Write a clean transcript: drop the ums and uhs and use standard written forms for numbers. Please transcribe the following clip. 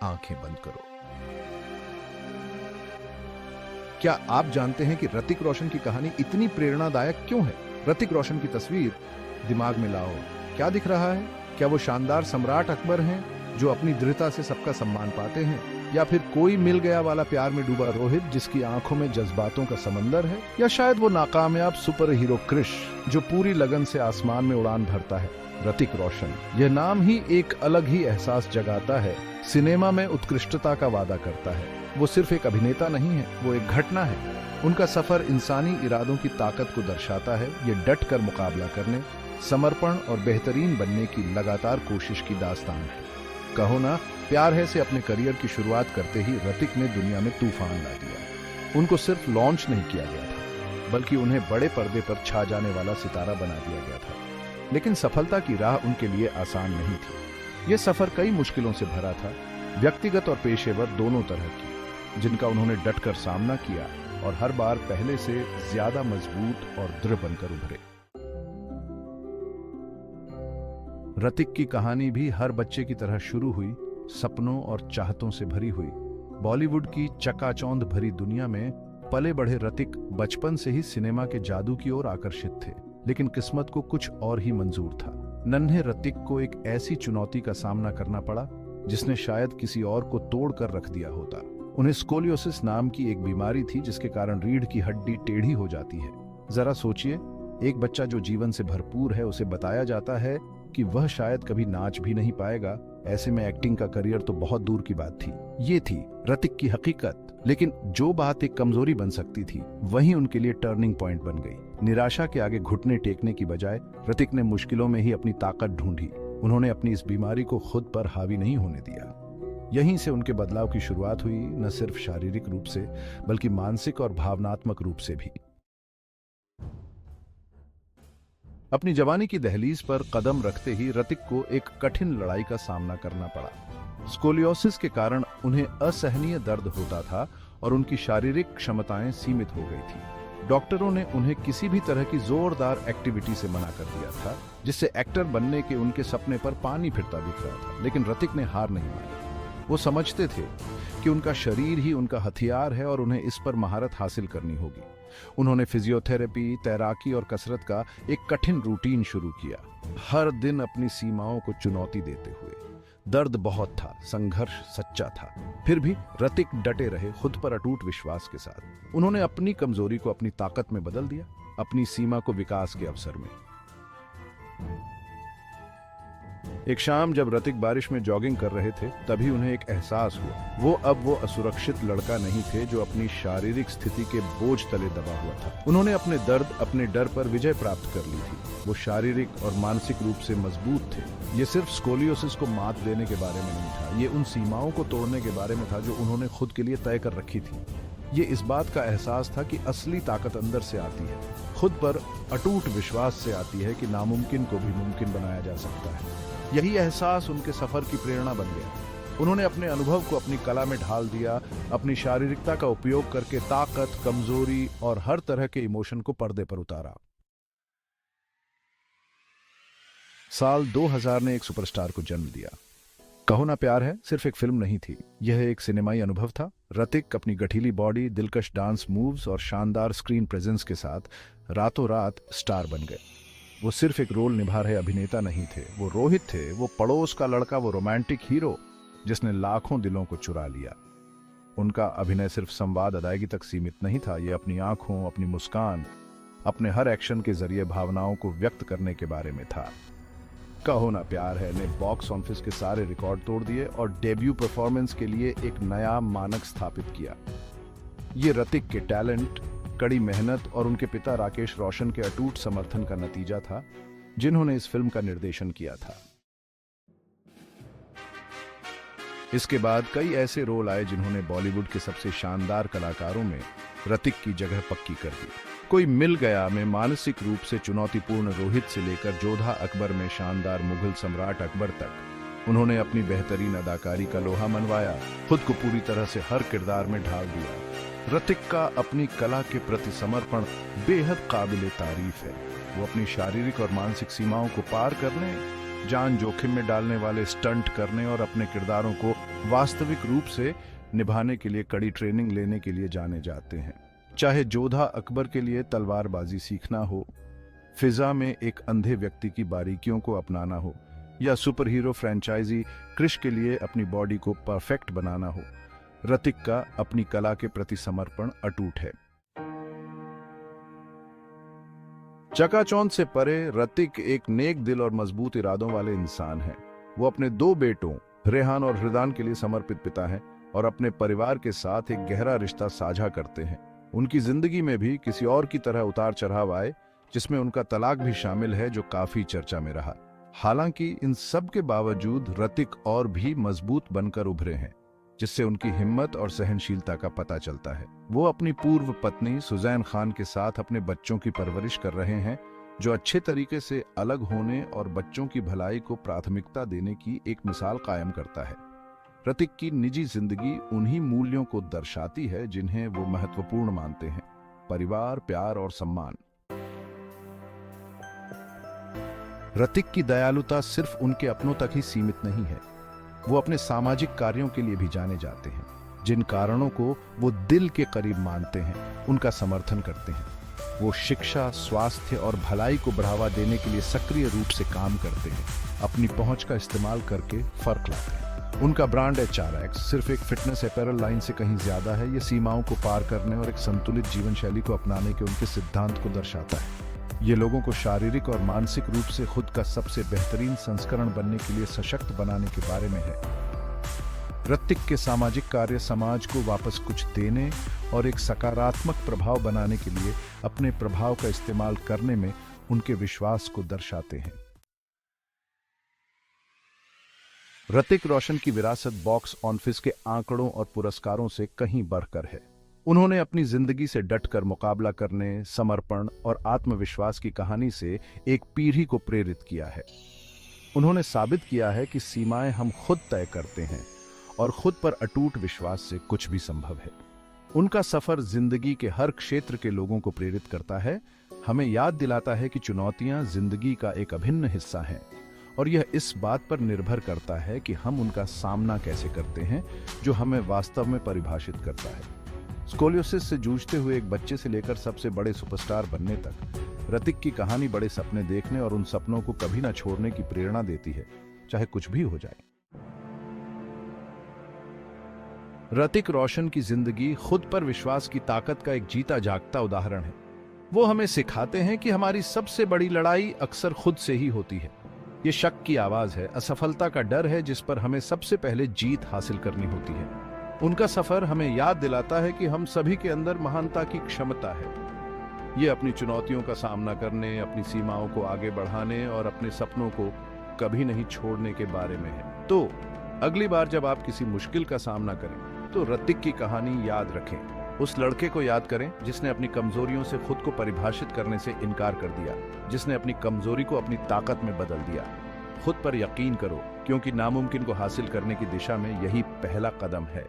आंखें बंद करो। क्या आप जानते हैं कि ऋतिक रोशन की कहानी इतनी प्रेरणादायक क्यों है? ऋतिक रोशन की तस्वीर दिमाग में लाओ। क्या दिख रहा है? क्या वो शानदार सम्राट अकबर हैं जो अपनी दृढ़ता से सबका सम्मान पाते हैं, या फिर कोई मिल गया वाला प्यार में डूबा रोहित जिसकी आंखों में जज्बातों का समंदर है, या शायद वो नाकामयाब सुपर हीरो क्रिश जो पूरी लगन से आसमान में उड़ान भरता है? ऋतिक रोशन, यह नाम ही एक अलग ही एहसास जगाता है। सिनेमा में उत्कृष्टता का वादा करता है। वो सिर्फ एक अभिनेता नहीं है, वो एक घटना है। उनका सफर इंसानी इरादों की ताकत को दर्शाता है। ये डट कर मुकाबला करने, समर्पण और बेहतरीन बनने की लगातार कोशिश की दास्तान है। कहो ना, प्यार है से अपने करियर की शुरुआत करते ही ऋतिक ने दुनिया में तूफान ला दिया। उनको सिर्फ लॉन्च नहीं किया गया था, बल्कि उन्हें बड़े पर्दे पर छा जाने वाला सितारा बना दिया गया था। लेकिन सफलता की राह उनके लिए आसान नहीं थी। यह सफर कई मुश्किलों से भरा था, व्यक्तिगत और पेशेवर दोनों तरह की, जिनका उन्होंने डटकर सामना किया और हर बार पहले से ज्यादा मजबूत और दृढ़ बनकर उभरे। ऋतिक की कहानी भी हर बच्चे की तरह शुरू हुई, सपनों और चाहतों से भरी हुई। बॉलीवुड की चकाचौंध भरी दुनिया में पले बढ़े ऋतिक बचपन से ही सिनेमा के जादू की ओर आकर्षित थे, लेकिन किस्मत को कुछ और ही मंजूर था। नन्हे ऋतिक को एक ऐसी चुनौती का सामना करना पड़ा जिसने शायद किसी और को तोड़ कर रख दिया होता। उन्हें स्कोलियोसिस नाम की एक बीमारी थी जिसके कारण रीढ़ की हड्डी टेढ़ी हो जाती है। जरा सोचिए, एक बच्चा जो जीवन से भरपूर है, उसे बताया जाता है कि वह शायद कभी नाच भी नहीं पाएगा। ऐसे में एक्टिंग का करियर तो बहुत दूर की बात थी। ये थी ऋतिक की हकीकत। लेकिन जो बात एक कमजोरी बन सकती थी, वही उनके लिए टर्निंग पॉइंट बन गई। निराशा के आगे घुटने टेकने की बजाय ऋतिक ने मुश्किलों में ही अपनी ताकत ढूंढी। उन्होंने अपनी इस बीमारी को खुद पर हावी नहीं होने दिया। यहीं से उनके बदलाव की शुरुआत हुई, न सिर्फ शारीरिक रूप से बल्कि मानसिक और भावनात्मक रूप से भी। अपनी जवानी की दहलीज पर कदम रखते ही ऋतिक को एक कठिन लड़ाई का सामना करना पड़ा। स्कोलियोसिस के कारण उन्हें असहनीय दर्द होता था और उनकी शारीरिक क्षमताएं सीमित हो गई थी। डॉक्टरों ने उन्हें किसी भी तरह की जोरदार एक्टिविटी से मना कर दिया था, जिससे एक्टर बनने के उनके सपने पर पानी फिरता दिख रहा था। लेकिन ऋतिक ने हार नहीं मानी। वो समझते थे कि उनका शरीर ही उनका हथियार है और उन्हें इस पर महारत हासिल करनी होगी। उन्होंने फिजियोथेरेपी, तैराकी और कसरत का एक कठिन रूटीन शुरू किया, हर दिन अपनी सीमाओं को चुनौती देते हुए। दर्द बहुत था, संघर्ष सच्चा था, फिर भी ऋतिक डटे रहे, खुद पर अटूट विश्वास के साथ। उन्होंने अपनी कमजोरी को अपनी ताकत में बदल दिया, अपनी सीमा को विकास के अवसर में। एक शाम जब ऋतिक बारिश में जॉगिंग कर रहे थे, तभी उन्हें एक एहसास हुआ। वो असुरक्षित लड़का नहीं थे जो अपनी शारीरिक स्थिति के बोझ तले दबा हुआ था। उन्होंने अपने दर्द, अपने डर पर विजय प्राप्त कर ली थी। वो शारीरिक और मानसिक रूप से मजबूत थे। ये सिर्फ स्कोलियोसिस को मात देने के बारे में नहीं था, ये उन सीमाओं को तोड़ने के बारे में था जो उन्होंने खुद के लिए तय कर रखी थी। ये इस बात का एहसास था कि असली ताकत अंदर से आती है, खुद पर अटूट विश्वास से आती है कि नामुमकिन को भी मुमकिन बनाया जा सकता है। यही एहसास उनके सफर की प्रेरणा बन गया। उन्होंने अपने अनुभव को अपनी कला में ढाल दिया, अपनी शारीरिकता का उपयोग करके ताकत, कमजोरी और हर तरह के इमोशन को पर्दे पर उतारा। साल 2000 ने एक सुपरस्टार को जन्म दिया। कहो ना, प्यार है सिर्फ एक फिल्म नहीं थी, यह एक सिनेमाई अनुभव था। ऋतिक अपनी गठीली बॉडी, दिलकश डांस मूव्स और शानदार स्क्रीन प्रेजेंस के साथ रातों रात स्टार बन गए। वो सिर्फ एक रोल निभा रहे अभिनेता नहीं थे, वो रोहित थे, वो पड़ोस का लड़का, वो रोमांटिक हीरो जिसने लाखों दिलों को चुरा लिया। उनका अभिनय सिर्फ संवाद अदायगी तक सीमित नहीं था, ये अपनी आंखों, अपनी मुस्कान, अपने हर एक्शन के जरिए भावनाओं को व्यक्त करने के बारे में था। कहो ना, प्यार है ने बॉक्स ऑफिस के सारे रिकॉर्ड तोड़ दिए और डेब्यू परफॉर्मेंस के लिए एक नया मानक स्थापित किया। ये ऋतिक के टैलेंट, कड़ी मेहनत और उनके पिता राकेश रोशन के अटूट समर्थन का नतीजा था, जिन्होंने इस फिल्म का निर्देशन किया था। इसके बाद कई ऐसे रोल आए जिन्होंने बॉलीवुड के सबसे शानदार कलाकारों में ऋतिक की जगह पक्की कर दी। कोई मिल गया में मानसिक रूप से चुनौतीपूर्ण रोहित से लेकर जोधा अकबर में शानदार मुगल सम्राट अकबर तक उन्होंने अपनी बेहतरीन अदाकारी का लोहा मनवाया, खुद को पूरी तरह से हर किरदार में ढाल दिया। ऋतिक का अपनी कला के प्रति समर्पण बेहद काबिले तारीफ है। वो अपनी शारीरिक और मानसिक सीमाओं को पार करने, जान जोखिम में डालने वाले स्टंट करने और अपने किरदारों को वास्तविक रूप से निभाने के लिए कड़ी ट्रेनिंग लेने के लिए जाने जाते हैं। चाहे जोधा अकबर के लिए तलवारबाजी सीखना हो, फिजा में एक अंधे व्यक्ति की बारीकियों को अपनाना हो, या सुपर हीरो फ्रेंचाइजी क्रिश के लिए अपनी बॉडी को परफेक्ट बनाना हो, ऋतिक का अपनी कला के प्रति समर्पण अटूट है। चकाचौंध से परे ऋतिक एक नेक दिल और मजबूत इरादों वाले इंसान है। वो अपने 2 बेटों रेहान और हृदान के लिए समर्पित पिता है और अपने परिवार के साथ एक गहरा रिश्ता साझा करते हैं। उनकी जिंदगी में भी किसी और की तरह उतार चढ़ाव आए, जिसमें उनका तलाक भी शामिल है, जो काफी चर्चा में रहा। हालांकि इन सब के बावजूद ऋतिक और भी मजबूत बनकर उभरे हैं, जिससे उनकी हिम्मत और सहनशीलता का पता चलता है। वो अपनी पूर्व पत्नी सुजैन खान के साथ अपने बच्चों की परवरिश कर रहे हैं, जो अच्छे तरीके से अलग होने और बच्चों की भलाई को प्राथमिकता देने की एक मिसाल कायम करता है। ऋतिक की निजी जिंदगी उन्हीं मूल्यों को दर्शाती है जिन्हें वो महत्वपूर्ण मानते हैं: परिवार, प्यार और सम्मान। ऋतिक की दयालुता सिर्फ उनके अपनों तक ही सीमित नहीं है। वो अपने सामाजिक कार्यों के लिए भी जाने जाते हैं। जिन कारणों को वो दिल के करीब मानते हैं, उनका समर्थन करते हैं। वो शिक्षा, स्वास्थ्य और भलाई को बढ़ावा देने के लिए सक्रिय रूप से काम करते हैं, अपनी पहुंच का इस्तेमाल करके फर्क लाते हैं। उनका ब्रांड HRX सिर्फ एक फिटनेस अपैरल लाइन से कहीं ज्यादा है। ये सीमाओं को पार करने और एक संतुलित जीवन शैली को अपनाने के उनके सिद्धांत को दर्शाता है। ये लोगों को शारीरिक और मानसिक रूप से खुद का सबसे बेहतरीन संस्करण बनने के लिए सशक्त बनाने के बारे में है। ऋतिक के सामाजिक कार्य समाज को वापस कुछ देने और एक सकारात्मक प्रभाव बनाने के लिए अपने प्रभाव का इस्तेमाल करने में उनके विश्वास को दर्शाते हैं। ऋतिक रोशन की विरासत बॉक्स ऑफिस के आंकड़ों और पुरस्कारों से कहीं बढ़कर है। उन्होंने अपनी जिंदगी से डटकर मुकाबला करने, समर्पण और आत्मविश्वास की कहानी से एक पीढ़ी को प्रेरित किया है। उन्होंने साबित किया है कि सीमाएं हम खुद तय करते हैं और खुद पर अटूट विश्वास से कुछ भी संभव है। उनका सफर जिंदगी के हर क्षेत्र के लोगों को प्रेरित करता है, हमें याद दिलाता है कि चुनौतियां जिंदगी का एक अभिन्न हिस्सा हैं और यह इस बात पर निर्भर करता है कि हम उनका सामना कैसे करते हैं, जो हमें वास्तव में परिभाषित करता है। स्कोलियोसिस से जूझते हुए एक बच्चे से लेकर सबसे बड़े सुपरस्टार बनने तक ऋतिक की कहानी बड़े सपने देखने और उन सपनों को कभी ना छोड़ने की प्रेरणा देती है, चाहे कुछ भी हो जाए। ऋतिक रोशन की जिंदगी खुद पर विश्वास की ताकत का एक जीता जागता उदाहरण है। वो हमें सिखाते हैं कि हमारी सबसे बड़ी लड़ाई अक्सर खुद से ही होती है। ये शक की आवाज है, असफलता का डर है, जिस पर हमें सबसे पहले जीत हासिल करनी होती है। उनका सफर हमें याद दिलाता है कि हम सभी के अंदर महानता की क्षमता है। ये अपनी चुनौतियों का सामना करने, अपनी सीमाओं को आगे बढ़ाने और अपने सपनों को कभी नहीं छोड़ने के बारे में है। तो अगली बार जब आप किसी मुश्किल का सामना करें, तो ऋतिक की कहानी याद रखें। उस लड़के को याद करें जिसने अपनी कमजोरियों से खुद को परिभाषित करने से इनकार कर दिया, जिसने अपनी कमजोरी को अपनी ताकत में बदल दिया। खुद पर यकीन करो, क्योंकि नामुमकिन को हासिल करने की दिशा में यही पहला कदम है।